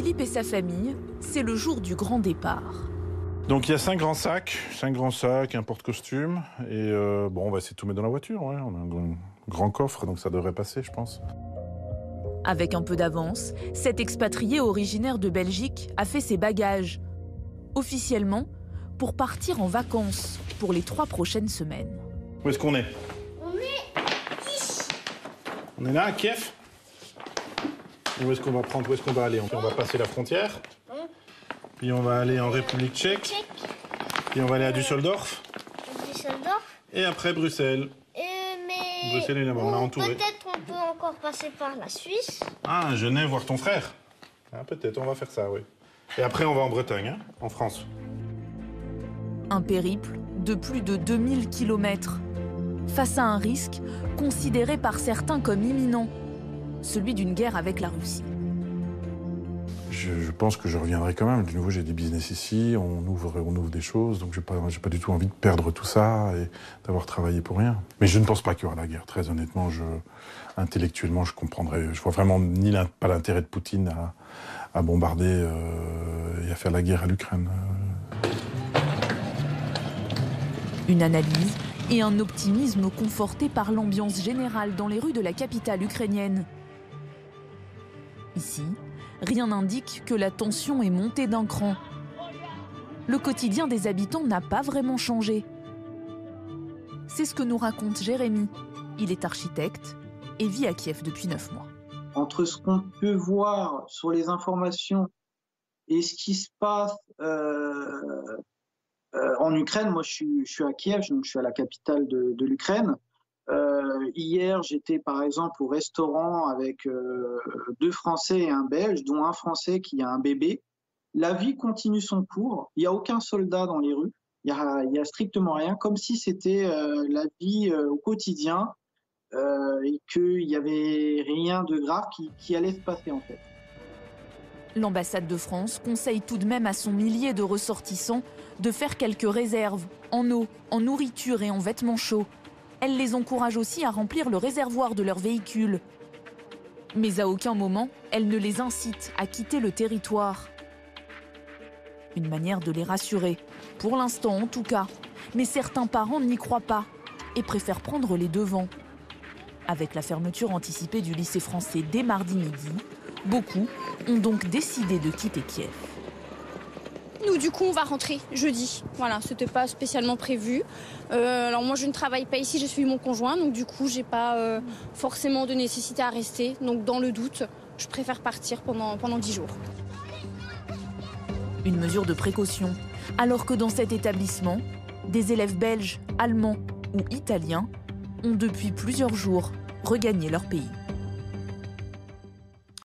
Philippe et sa famille, c'est le jour du grand départ. Donc il y a 5 grands sacs, un porte-costume. Et bon, on va essayer de tout mettre dans la voiture. Ouais. On a un grand coffre, donc ça devrait passer, je pense. Avec un peu d'avance, cet expatrié originaire de Belgique a fait ses bagages. Officiellement, pour partir en vacances pour les 3 prochaines semaines. Où est-ce qu'on est? On est ici. On est là, à Kiev? Où est-ce qu'on va prendre? Où est-ce qu'on va aller? On va passer la frontière. Puis on va aller en République tchèque. Puis on va aller à Düsseldorf. Et après Bruxelles. Mais Bruxelles est là-bas, on a entouré. Peut-être on peut encore passer par la Suisse. Ah, Genève, voir ton frère. Ah, peut-être, on va faire ça, oui. Et après, on va en Bretagne, hein, en France. Un périple de plus de 2000 km, face à un risque considéré par certains comme imminent, celui d'une guerre avec la Russie. Je pense que je reviendrai quand même. De nouveau, j'ai des business ici, on ouvre des choses, donc j'ai pas du tout envie de perdre tout ça et d'avoir travaillé pour rien. Mais je ne pense pas qu'il y aura la guerre. Très honnêtement, intellectuellement, je comprendrais. Je vois vraiment pas l'intérêt de Poutine à bombarder et à faire la guerre à l'Ukraine. Une analyse et un optimisme confortés par l'ambiance générale dans les rues de la capitale ukrainienne. Ici, rien n'indique que la tension est montée d'un cran. Le quotidien des habitants n'a pas vraiment changé. C'est ce que nous raconte Jérémy. Il est architecte et vit à Kiev depuis 9 mois. Entre ce qu'on peut voir sur les informations et ce qui se passe en Ukraine, moi je suis à Kiev, donc je suis à la capitale de l'Ukraine. Hier, j'étais par exemple au restaurant avec 2 Français et un Belge, dont un Français qui a un bébé. La vie continue son cours. Il n'y a aucun soldat dans les rues. Il y a strictement rien, comme si c'était la vie au quotidien et qu'il n'y avait rien de grave qui allait se passer en fait. L'ambassade de France conseille tout de même à son millier de ressortissants de faire quelques réserves en eau, en nourriture et en vêtements chauds. Elle les encourage aussi à remplir le réservoir de leur véhicule. Mais à aucun moment, elle ne les incite à quitter le territoire. Une manière de les rassurer, pour l'instant en tout cas. Mais certains parents n'y croient pas et préfèrent prendre les devants. Avec la fermeture anticipée du lycée français dès mardi midi, beaucoup ont donc décidé de quitter Kiev. Nous, du coup, on va rentrer jeudi. Voilà, c'était pas spécialement prévu. Alors moi, je ne travaille pas ici, je suis mon conjoint, donc du coup, j'ai pas forcément de nécessité à rester. Donc dans le doute, je préfère partir pendant 10 jours. Une mesure de précaution, alors que dans cet établissement, des élèves belges, allemands ou italiens ont depuis plusieurs jours regagné leur pays.